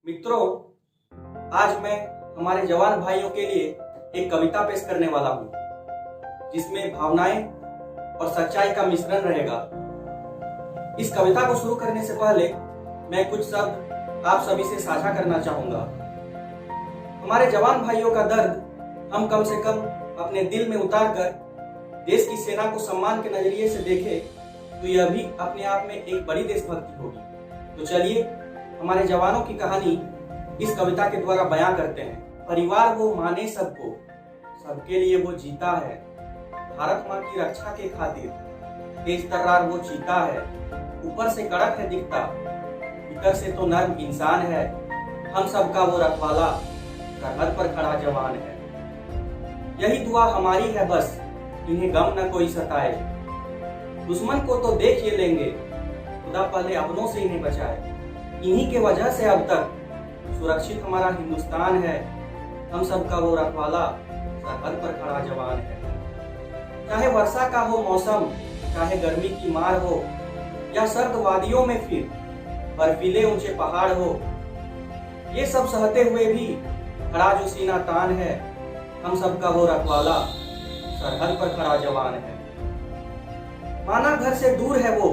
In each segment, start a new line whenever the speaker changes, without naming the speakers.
मित्रों, आज मैं हमारे जवान भाइयों के लिए एक कविता पेश करने वाला हूँ, जिसमें भावनाएं और सच्चाई का मिश्रण रहेगा। इस कविता को शुरू करने से पहले मैं कुछ शब्द आप सभी से साझा करना चाहूंगा। हमारे जवान भाइयों का दर्द हम कम से कम अपने दिल में उतार कर देश की सेना को सम्मान के नजरिए से देखें तो यह भी अपने आप में एक बड़ी देशभक्ति होगी। तो चलिए हमारे जवानों की कहानी इस कविता के द्वारा बयां करते हैं। परिवार वो माने सबको, सबके लिए वो जीता है। भारत माँ की रक्षा के खातिर तेज तर्रार वो चीता है। ऊपर से कड़क है दिखता, भीतर से तो नर्म इंसान है। हम सबका वो रखवाला, सरहद पर खड़ा जवान है। यही दुआ हमारी है बस, इन्हें गम न कोई सताए। दुश्मन को तो देख ही लेंगे, खुदा पहले अपनों से इन्हें बचाए। इन्हीं के वजह से अब तक सुरक्षित हमारा हिंदुस्तान है। हम सबका वो रखवाला, सरहद पर खड़ा जवान है। चाहे वर्षा का हो मौसम, चाहे गर्मी की मार हो, या सर्द वादियों में फिर बर्फीले ऊंचे पहाड़ हो, ये सब सहते हुए भी खड़ा जो सीना तान है। हम सबका वो रखवाला, सरहद पर खड़ा जवान है। माना घर से दूर है वो,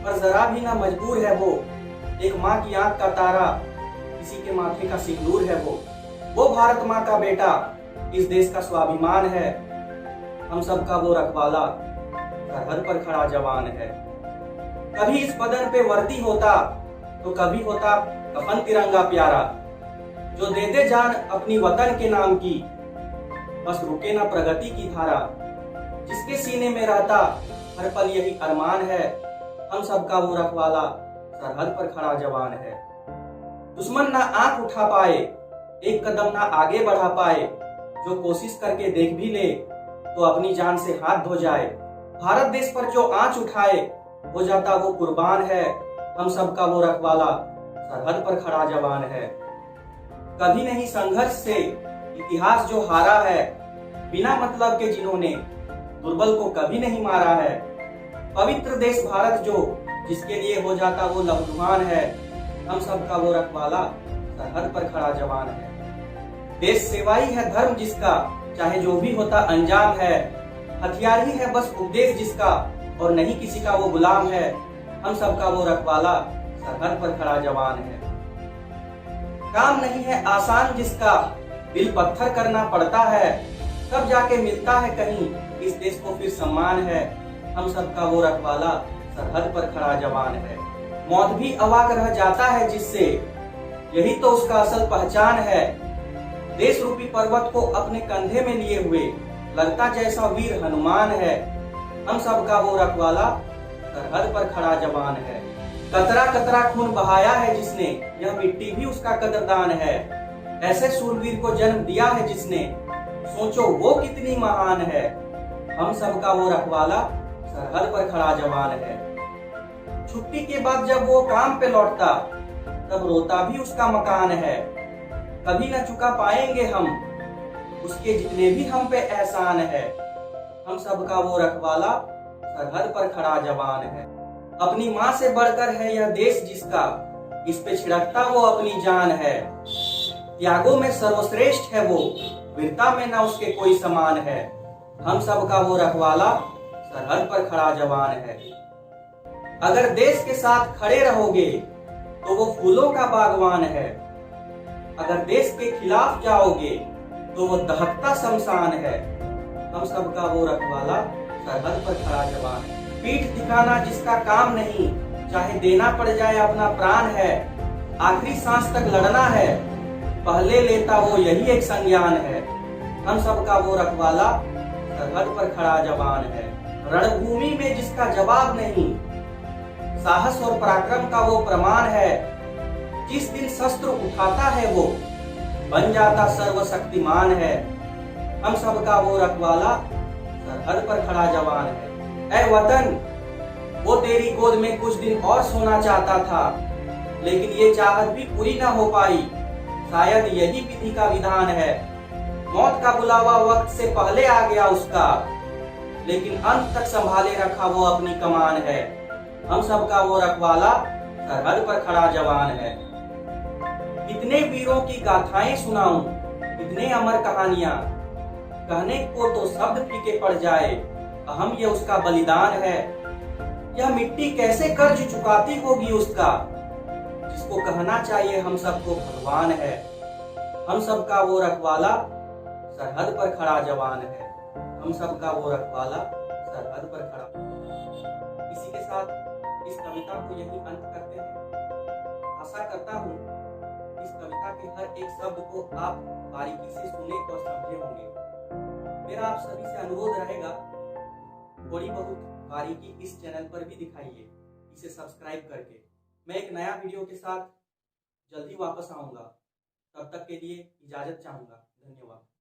पर जरा भी ना मजबूर है वो। एक माँ की आंख का तारा, किसी के माथे का सिंदूर है वो भारत माँ का बेटा, इस देश का स्वाभिमान है। हम सबका वो रखवाला, सरहद पर खड़ा जवान है। कभी इस बदन पे वर्दी होता, तो कभी होता कफन तिरंगा प्यारा। जो दे दे जान अपनी वतन के नाम की, बस रुके ना प्रगति की धारा। जिसके सीने में रहता हर पल यही अरमान है। हम सबका वो रखवाला, सरहद पर खड़ा जवान है। दुश्मन ना आंख उठा पाए, एक कदम ना आगे बढ़ा पाए। जो कोशिश करके देख भी ले, तो अपनी जान से हाथ धो जाए। भारत देश पर जो आंच उठाए, हो जाता वो कुर्बान है। हम सबका वो रखवाला, सरहद पर खड़ा जवान है। कभी नहीं संघर्ष से इतिहास जो हारा है, बिना मतलब के जिन्होंने दुर्बल को कभी नहीं मारा है। पवित्र देश भारत जो, जिसके लिए हो जाता वो लहूलुहान है। हम सबका वो रखवाला, सरहद पर खड़ा जवान है। देश सेवा ही है धर्म जिसका, चाहे जो भी होता अंजाम है। हथियार ही है बस उपदेश जिसका, और नहीं किसी का वो गुलाम है। हम सबका वो रखवाला, सरहद पर खड़ा जवान है। काम नहीं है आसान जिसका, दिल पत्थर करना पड़ता है। तब जाके मिलता है कहीं इस देश को फिर सम्मान है। हम सबका वो रखवाला, सरहद पर खड़ा जवान है। मौत भी अवाक रह जाता है जिससे, यही तो उसका असल पहचान है। देश रूपी पर्वत को अपने कंधे में लिए हुए लगता जैसा वीर हनुमान है। हम सबका वो रखवाला, सरहद पर खड़ा जवान है। कतरा कतरा खून बहाया है जिसने, यह मिट्टी भी उसका कदरदान है। ऐसे सूरवीर को जन्म दिया है जिसने, सोचो वो कितनी महान है। हम सबका वो रखवाला, सरहद पर खड़ा जवान है। छुट्टी के बाद जब वो काम पे लौटता, तब रोता भी उसका मकान है। कभी न चुका पाएंगे हम उसके जितने भी हम पे एहसान है। हम सबका वो रखवाला, सरहद पर खड़ा जवान है। अपनी माँ से बढ़कर है यह देश जिसका, इस पे छिड़कता वो अपनी जान है। त्यागों में सर्वश्रेष्ठ है वो, वीरता में न उसके कोई समान है। हम सबका वो रखवाला, सरहद पर खड़ा जवान है। अगर देश के साथ खड़े रहोगे, तो वो फूलों का बागवान है। अगर देश के खिलाफ जाओगे, तो वो दहकता शमशान है। हम सबका वो रखवाला, सरहद पर खड़ा जवान है। पीठ दिखाना जिसका काम नहीं, चाहे देना पड़ जाए अपना प्राण है। आखिरी सांस तक लड़ना है, पहले लेता वो यही एक संज्ञान है। हम सबका वो रखवाला, सरहद पर खड़ा जवान है। रणभूमि में जिसका जवाब नहीं, साहस और पराक्रम का वो प्रमाण है। जिस दिन शस्त्र उठाता है वो, बन जाता सर्वशक्तिमान है। हम सबका वो रखवाला, सरहद पर खड़ा जवान है। ऐ वतन, वो तेरी गोद में कुछ दिन और सोना चाहता था, लेकिन ये चाहत भी पूरी ना हो पाई। शायद यही विधि का विधान है। मौत का बुलावा वक्त से पहले आ गया उसका, लेकिन अंत तक संभाले रखा वो अपनी कमान है। हम सबका वो रखवाला, सरहद पर खड़ा जवान है। कितने वीरों की गाथाएं सुनाऊं, कितने अमर कहानियां, कहने को तो शब्द फीके पड़ जाए, अहम ये उसका बलिदान है। यह मिट्टी कैसे कर्ज चुकाती होगी उसका, जिसको कहना चाहिए हम सबको भगवान है। हम सबका वो रखवाला, सरहद पर खड़ा जवान है। हम सबका वो रखवाला, सरहद पर खड़ा। इसी के साथ इस कविता को यही अंत करते हैं। आशा करता हूँ इस कविता के हर एक शब्द को आप बारीकी से सुने और समझे होंगे। मेरा आप सभी से अनुरोध रहेगा, थोड़ी बहुत बारीकी इस चैनल पर भी दिखाइए, इसे सब्सक्राइब करके। मैं एक नया वीडियो के साथ जल्दी वापस आऊंगा। तब तक के लिए इजाजत चाहूंगा। धन्यवाद।